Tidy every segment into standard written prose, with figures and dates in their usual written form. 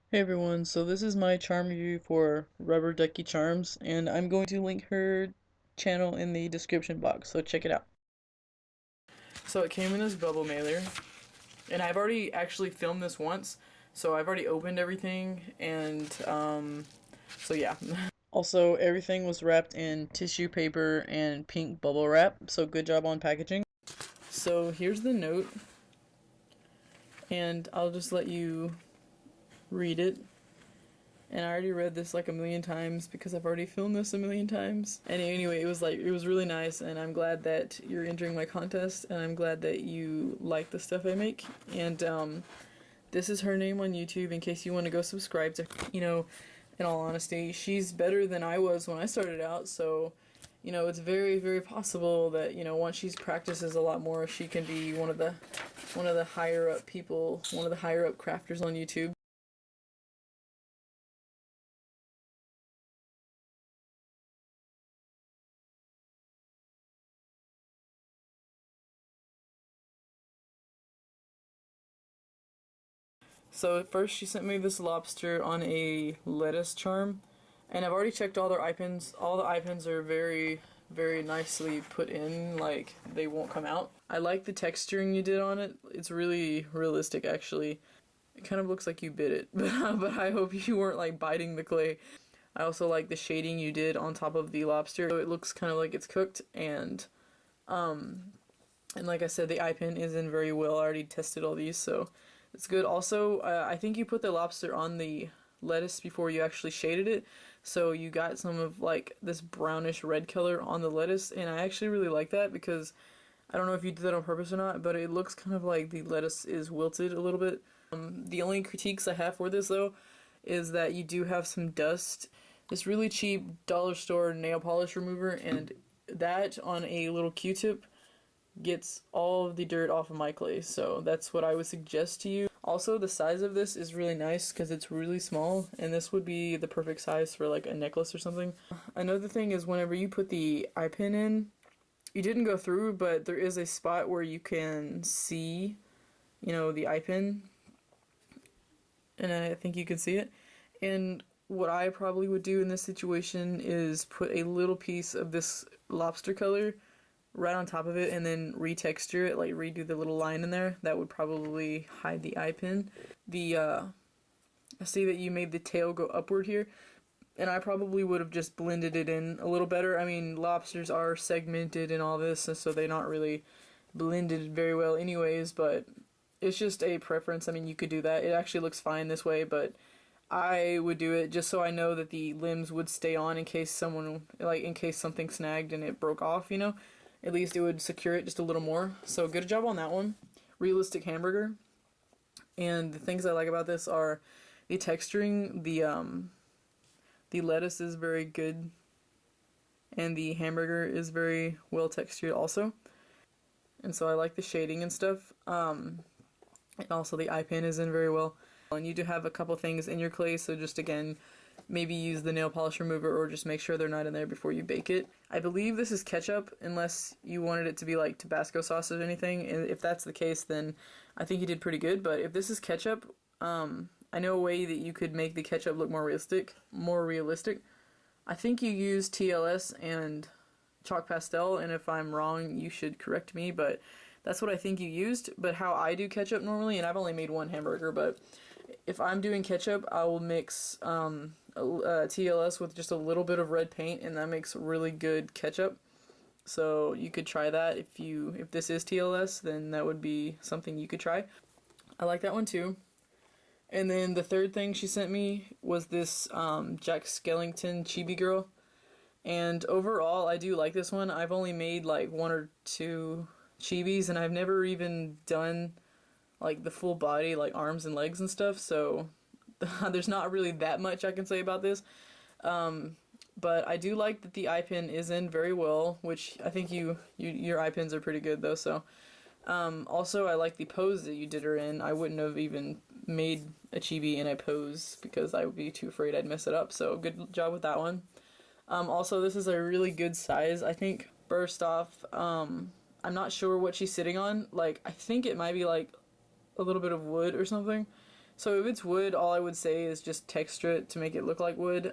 Hey everyone, so this is my charm review for Ruberduckycharms, and I'm going to link her channel in the description box, so check it out. So it came in this bubble mailer, and I've already actually filmed this once, so I've already opened everything, and so yeah. Also, everything was wrapped in tissue paper and pink bubble wrap, so good job on packaging. So here's the note, and I'll just let you read it. And I already read this like a million times because I've already filmed this a million times. And anyway, it was really nice, and I'm glad that you're entering my contest, and I'm glad that you like the stuff I make. And this is her name on YouTube in case you want to go subscribe to her. In all honesty, she's better than I was when I started out, so it's very, very possible that, once she practices a lot more, she can be one of the higher up people, one of the higher up crafters on YouTube. So at first she sent me this lobster on a lettuce charm, and I've already checked all their eye pins. All the eye pins are very, very nicely put in, like they won't come out. I like the texturing you did on it. It's really realistic, actually. It kind of looks like you bit it, but I hope you weren't like biting the clay. I also like the shading you did on top of the lobster. So it looks kind of like it's cooked, um, and like I said, the eye pin is in very well. I already tested all these, so it's good. Also, I think you put the lobster on the lettuce before you actually shaded it, so you got some of like this brownish red color on the lettuce, and I actually really like that because I don't know if you did that on purpose or not, but it looks kind of like the lettuce is wilted a little bit. The only critiques I have for this though is that you do have some dust. This really cheap dollar store nail polish remover, and that on a little Q-tip gets all of the dirt off of my clay, so that's what I would suggest to you. Also, the size of this is really nice because it's really small, and this would be the perfect size for like a necklace or something. Another thing is whenever you put the eye pin in, you didn't go through, but there is a spot where you can see, the eye pin, and I think you can see it. And what I probably would do in this situation is put a little piece of this lobster color right on top of it and then retexture it, like redo the little line in there. That would probably hide the eye pin. I see that you made the tail go upward here, and I probably would have just blended it in a little better. I mean, lobsters are segmented and all this, so they're not really blended very well anyways, but it's just a preference. I mean, you could do that. It actually looks fine this way, but I would do it just so I know that the limbs would stay on in case in case something snagged and it broke off, At least it would secure it just a little more. So good job on that one. Realistic hamburger. And the things I like about this are the texturing. The lettuce is very good, and the hamburger is very well textured also. And so I like the shading and stuff. And also the eye pin is in very well. And you do have a couple things in your clay, so just again, maybe use the nail polish remover or just make sure they're not in there before you bake it. I believe this is ketchup, unless you wanted it to be like Tabasco sauce or anything. And if that's the case, then I think you did pretty good. But if this is ketchup, I know a way that you could make the ketchup look more realistic. I think you use TLS and chalk pastel, and if I'm wrong, you should correct me, but that's what I think you used. But how I do ketchup normally, and I've only made one hamburger, but if I'm doing ketchup, I will mix TLS with just a little bit of red paint, and that makes really good ketchup. So you could try that if this is TLS, then that would be something you could try. I like that one too. And then the third thing she sent me was this Jack Skellington Chibi Girl. And overall, I do like this one. I've only made like one or two chibis, and I've never even done like the full body, like arms and legs and stuff, so there's not really that much I can say about this. But I do like that the eye pin is in very well, which I think your eye pins are pretty good though, so. Also, I like the pose that you did her in. I wouldn't have even made a chibi in a pose because I would be too afraid I'd mess it up, so good job with that one. Also, this is a really good size, I think. First off, I'm not sure what she's sitting on. Like, I think it might be like a little bit of wood or something. So if it's wood, all I would say is just texture it to make it look like wood.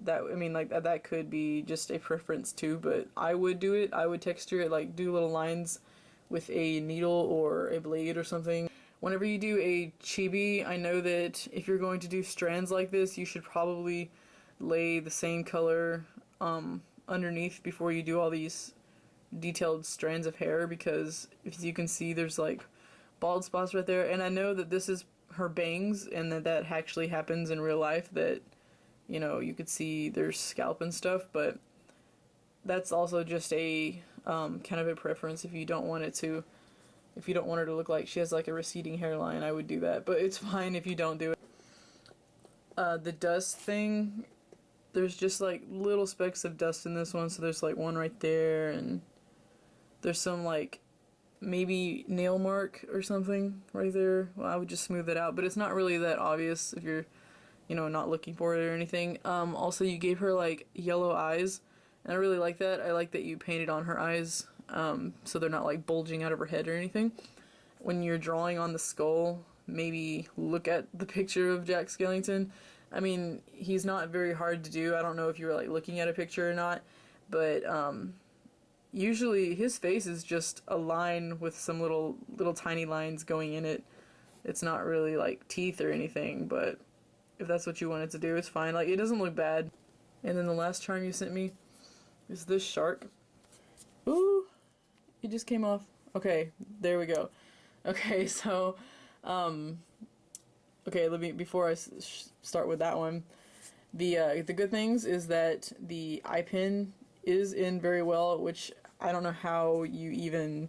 That, I mean, like that could be just a preference too, but I would do it. I would texture it, like do little lines with a needle or a blade or something. Whenever you do a chibi, I know that if you're going to do strands like this, you should probably lay the same color underneath before you do all these detailed strands of hair, because if you can see, there's like bald spots right there. And I know that this is her bangs, and that actually happens in real life, that, you know, you could see there's scalp and stuff, but that's also just a kind of a preference. If you don't want it to, if you don't want her to look like she has like a receding hairline, I would do that, but it's fine if you don't do it. The dust thing, there's just like little specks of dust in this one, so there's like one right there, and there's some like maybe nail mark or something right there. Well, I would just smooth it out, but it's not really that obvious if you're, you know, not looking for it or anything. Also, you gave her like yellow eyes, and I really like that. I like that you painted on her eyes, so they're not like bulging out of her head or anything. When you're drawing on the skull, maybe look at the picture of Jack Skellington. I mean, he's not very hard to do. I don't know if you were like looking at a picture or not, but usually his face is just a line with some little tiny lines going in it. It's not really like teeth or anything, but if that's what you wanted to do, it's fine. Like, it doesn't look bad. And then the last charm you sent me is this shark. Ooh, it just came off. Okay, there we go. Okay, so, okay, let me, before I start with that one, the good things is that the eye pin is in very well, which I don't know how you even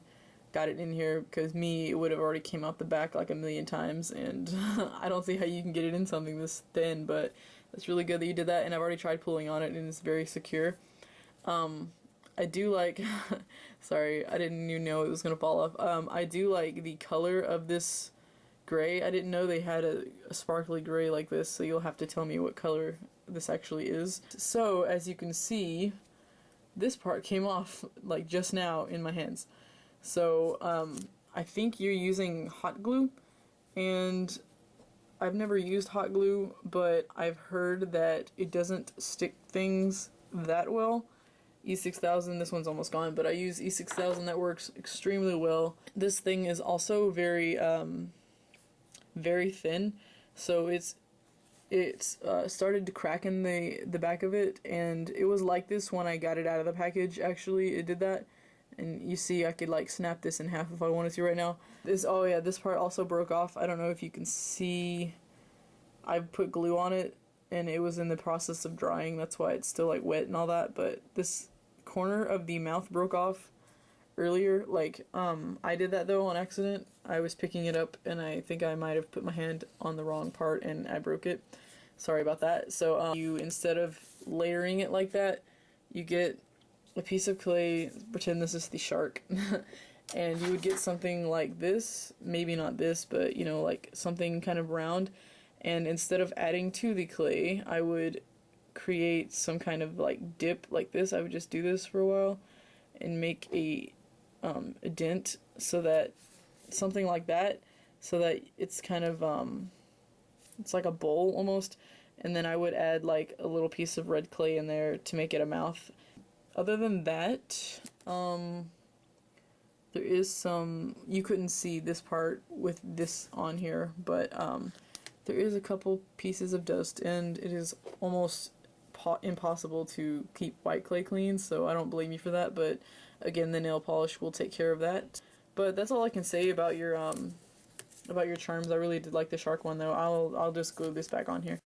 got it in here, because it would have already came out the back like a million times, and I don't see how you can get it in something this thin, but it's really good that you did that, and I've already tried pulling on it, and it's very secure. I do like, sorry, I didn't even know it was going to fall off. I do like the color of this gray. I didn't know they had a sparkly gray like this, so you'll have to tell me what color this actually is. So, as you can see, this part came off like just now in my hands. So, I think you're using hot glue, and I've never used hot glue, but I've heard that it doesn't stick things that well. E6000, this one's almost gone, but I use E6000, that works extremely well. This thing is also very, very thin, so it's started to crack in the back of it, and it was like this when I got it out of the package. Actually, it did that, and you see I could like snap this in half if I wanted to right now. Oh yeah, this part also broke off. I don't know if you can see, I put glue on it and it was in the process of drying, that's why it's still like wet and all that, but this corner of the mouth broke off earlier. Like, I did that though on accident. I was picking it up and I think I might have put my hand on the wrong part and I broke it. Sorry about that. So you, instead of layering it like that, you get a piece of clay, pretend this is the shark, and you would get something like this, maybe not this, but you know, like something kind of round, and instead of adding to the clay, I would create some kind of like dip like this. I would just do this for a while and make a dent, so that something like that, so that it's kind of it's like a bowl almost, and then I would add like a little piece of red clay in there to make it a mouth. Other than that, there is some, you couldn't see this part with this on here, but there is a couple pieces of dust, and it is almost impossible to keep white clay clean, so I don't blame you for that, but again, the nail polish will take care of that. But that's all I can say about your charms. I really did like the shark one though. I'll just glue this back on here.